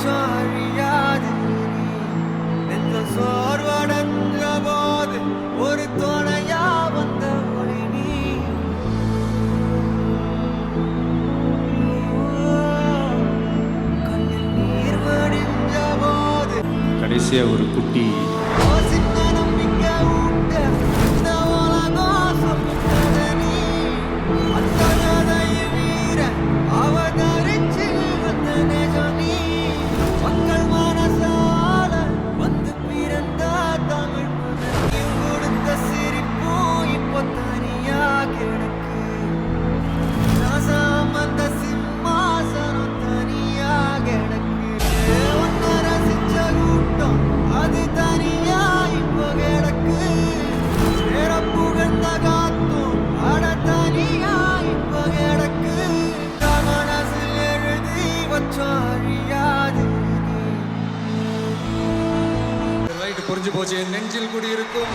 வச்சோம் அழியாது. நெஞ்ச சோர்வடைஞ்ச போது ஒரு துணையா வந்த ஒளி நீ. கண்ணில் நீர் வடிஞ்ச போது கடைசியா ஒரு குட்டி சின்ன நம்பிக்கை ஊட்ட இந்த உலகம் சொன்னத நீ. அந்த கதை வீர அவதரிச்சு வந்த நேசம் நீ. மக்கள் மனசால வந்து பிறந்த தமிழ் மகன். நீ கொடுத்த சிரிப்பும் இப்போ தனியா கிடக்கு. நாசாம் அந்த சிம்மாசனம் தனியா கிடக்கு. ஒன்ன ரசிச்ச கூட்டம் அது தனியா இப்போ கிடக்கு. புகழ்ந்த காத்தும் அட தனியா இப்போ கிடக்கு. மனசில் எழுதி வச்சோம் அழியாது. ரைட்டு புரிஞ்சு போச்சு. நெஞ்சில் குடி இருக்கும்